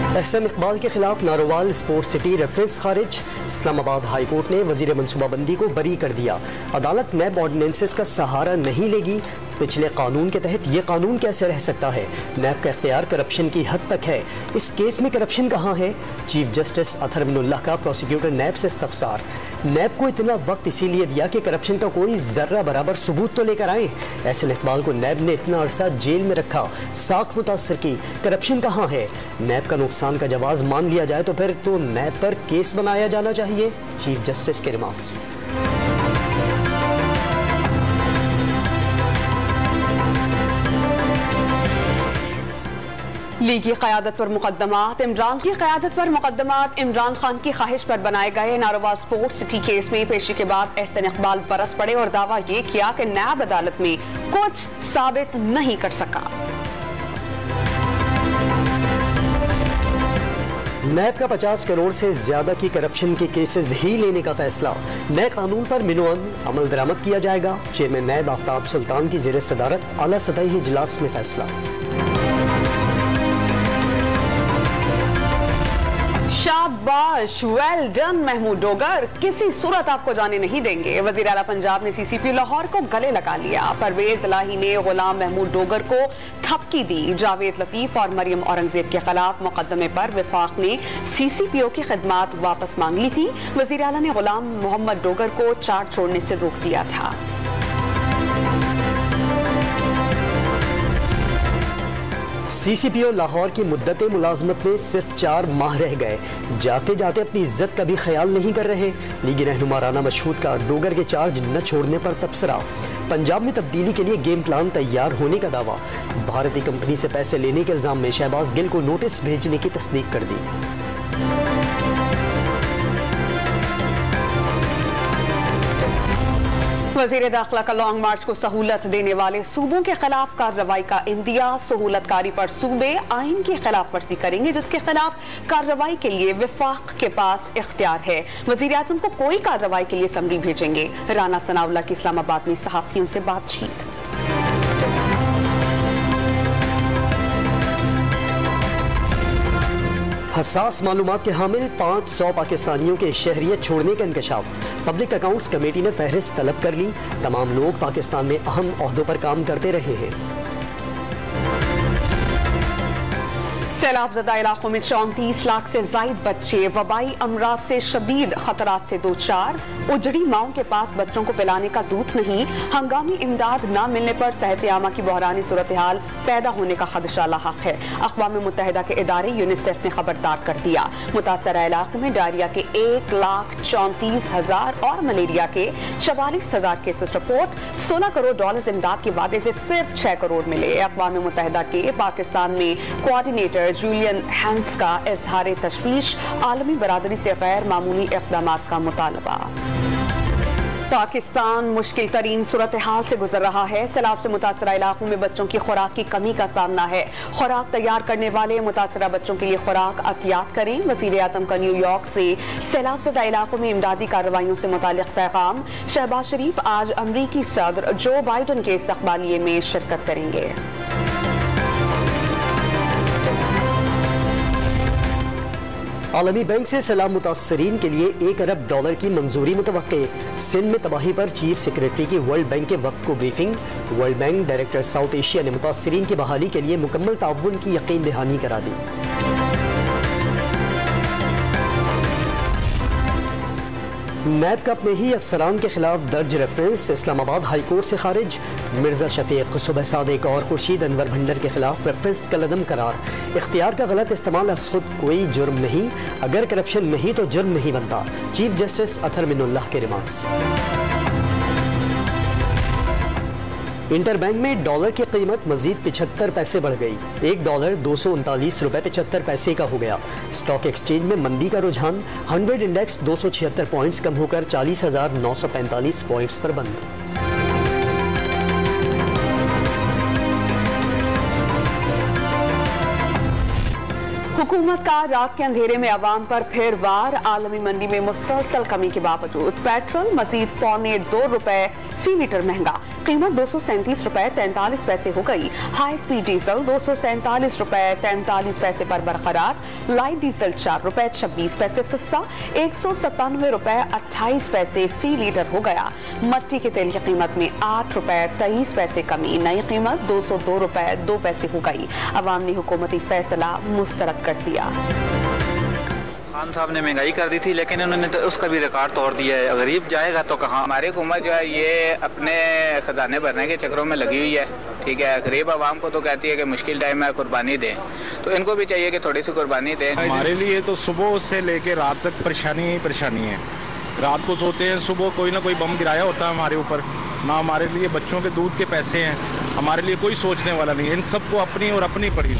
एहसन इकबाल के खिलाफ Narowal sports city reference खारिज। इस्लामाबाद हाई कोर्ट ने वजीर मनसूबाबंदी को बरी कर दिया। अदालत नैब ऑर्डिनेंसेस का सहारा नहीं लेगी। पिछले कानून के तहत ये कानून कैसे रह सकता है? नैब का इख्तियार करप्शन की हद तक है। इस केस में करप्शन कहाँ है? चीफ जस्टिस अतहर मिनुल्लाह का प्रोसिक्यूटर नैब से इस्तफसार। नैब को इतना वक्त इसीलिए दिया कि करप्शन का कोई जर्रा बराबर सबूत तो लेकर आए। एहसन इकबाल को नैब ने इतना अरसा जेल में रखा, साख मुतासर की। करप्शन कहाँ है? नैब का नुकसान का जवाब मान लिया जाए तो फिर तो नैब पर केस बनाया जाना चाहिए। चीफ जस्टिस के रिमार्क्स। लीग की क़यादत पर मुकदमात। इमरान की क़यादत पर मुकदमात। इमरान खान की ख्वाहिश पर बनाए गए नारोवाल स्पोर्ट्स सिटी केस में पेशी के बाद एहसन इकबाल बरस पड़े और दावा ये किया कि नैब अदालत में कुछ साबित नहीं कर सका। नैब का 50 करोड़ से ज्यादा की करप्शन के केसेस ही लेने का फैसला। नए कानून पर मिनोअन अमल दरामद किया जाएगा। चेयरमैन नैब आफ्ताब सुल्तान की जेर सदारत आला सतही इजलास में फैसला। शाबाश, वेल डन महमूद डोगर। किसी सूरत आपको जाने नहीं देंगे। वजीर आला पंजाब ने CCP लाहौर को गले लगा लिया। परवेज इलाही ने गुलाम महमूद डोगर को थपकी दी। जावेद लतीफ और मरियम औरंगजेब के खिलाफ मुकदमे पर विफाक ने CCPO की खिदमात वापस मांग ली थी। वजीर आला ने गुलाम मोहम्मद डोगर को चार्ज छोड़ने से रोक दिया था। CCPO लाहौर की मुद्दत मुलाजमत में सिर्फ 4 माह रह गए। जाते जाते अपनी इज्जत का भी ख्याल नहीं कर रहे। लीगी रहनुमा राना मशहूद का डोगर के चार्ज न छोड़ने पर तबसरा। पंजाब में तब्दीली के लिए गेम प्लान तैयार होने का दावा। भारतीय कंपनी से पैसे लेने के इल्जाम में शहबाज गिल को नोटिस भेजने की तस्दीक कर दी। वज़ीर दाखिला का लॉन्ग मार्च को सहूलत देने वाले सूबों के खिलाफ कार्रवाई का इंदिया। सहूलतकारी पर सूबे आइन की खिलाफ वर्जी करेंगे जिसके खिलाफ कार्रवाई के लिए विफाक के पास इख्तियार है। वज़ीर आज़म को कोई कार्रवाई के लिए समरी भेजेंगे। राना सनाउल्लाह की इस्लामाबाद में सहाफ़ियों से बातचीत। हसास मालूमात के हामिल 500 पाकिस्तानियों के शहरियत छोड़ने का इंकशाफ। पब्लिक अकाउंट्स कमेटी ने फहरिस्त तलब कर ली। तमाम लोग पाकिस्तान में अहम ओहदों पर काम करते रहे हैं। सैलाबज़दा इलाकों में 34 लाख से जायद बच्चे वबाई अमराज से शदीद खतरात से दो चार। उजड़ी माओं के पास बच्चों को पिलाने का दूध नहीं। हंगामी इमदाद न मिलने पर सेहत आमा की बहरानी सूरत हाल पैदा होने का खदशा लाहक है। अक़वाम मुत्तहिदा के इदारे यूनिसेफ ने खबरदार कर दिया। मुतासरा इलाकों में डायरिया के 1,34,000 और मलेरिया के 44,000 केसेस रिपोर्ट। $16 करोड़ इमदाद के वादे से सिर्फ 6 करोड़ मिले। अक़वाम मुत्तहिदा के पाकिस्तान में कोऑर्डिनेटर जूलियन हैंस का इजहार तशवीश। आलमी बरादरी से गैर मामूली इक़दामात का मुतालबा। पाकिस्तान मुश्किल तरीन सूरत हाल से गुजर रहा है। सैलाब से मुतासरा इलाकों में बच्चों की खुराक की कमी का सामना है। खुराक तैयार करने वाले मुतासरा बच्चों के लिए खुराक अहतियात करें। वज़ीर आज़म का न्यूयॉर्क से सैलाबज़दा इलाकों में इमदादी कार्रवाइयों से मुताल्लिक़ पैगाम। शहबाज शरीफ आज अमरीकी सदर जो बाइडन के इस्तक़बालिये में शिरकत करेंगे। आलमी बैंक से सैलाब मुतासरीन के लिए $1 अरब की मंजूरी मुतवक्के। सिंध में तबाही पर चीफ सेक्रेटरी की वर्ल्ड बैंक के वक्त को briefing. World bank director south Asia ने मुतासरीन की बहाली के लिए मुकम्मल ताउन की यकीन दहानी करा दी। नैब का अपने ही अफसरान के खिलाफ दर्ज रेफरेंस। इस्लामाबाद हाई कोर्ट से खारिज। मिर्जा शफीक, सुबह सादिक और खुर्शीद अनवर भंडर के खिलाफ रेफरेंस कलअदम करार। इख्तियार का गलत इस्तेमाल खुद कोई जुर्म नहीं। अगर करप्शन नहीं तो जुर्म नहीं बनता। चीफ जस्टिस अतहर मिनुल्लाह के रिमार्क्स। इंटरबैंक में डॉलर की कीमत मजीद 75 पैसे बढ़ गई। $1 $239.75 का हो गया। स्टॉक एक्सचेंज में मंदी का रुझान। 100 इंडेक्स 276 पॉइंट्स कम होकर 40,945 पॉइंट्स पर बंद। हुकूमत का रात के अंधेरे में अवाम पर फिर वार। आलमी मंडी में मुसलसल कमी के बावजूद पेट्रोल मजीद $2.25 फी लीटर महंगा। कीमत 237.43 हो गई। हाई स्पीड डीजल 247.43 पर बरकरार। लाइट डीजल ₹4.26 सस्ता, ₹197.28 फी लीटर हो गया। मट्टी के तेल की कीमत में ₹8.23 कमी, नई कीमत ₹202.02 हो गई। अवाम ने हुकूमती फैसला मुस्तरद कर दिया। खान साहब ने महंगाई कर दी थी, लेकिन उन्होंने तो उसका भी रिकॉर्ड तोड़ दिया है। गरीब जाएगा तो कहाँ। हमारी हुकूमत जो है ये अपने खजाने भरने के चक्करों में लगी हुई है, ठीक है। गरीब आवाम को तो कहती है कि मुश्किल टाइम में कुर्बानी दें, तो इनको भी चाहिए कि थोड़ी सी कुर्बानी दें। हमारे लिए तो सुबह से लेके रात तक परेशानी ही परेशानी है। रात को सोते हैं, सुबह कोई ना कोई बम गिराया होता है हमारे ऊपर। ना हमारे लिए बच्चों के दूध के पैसे हैं, हमारे लिए कोई सोचने वाला नहीं है। इन सबको अपनी और अपनी पड़ी।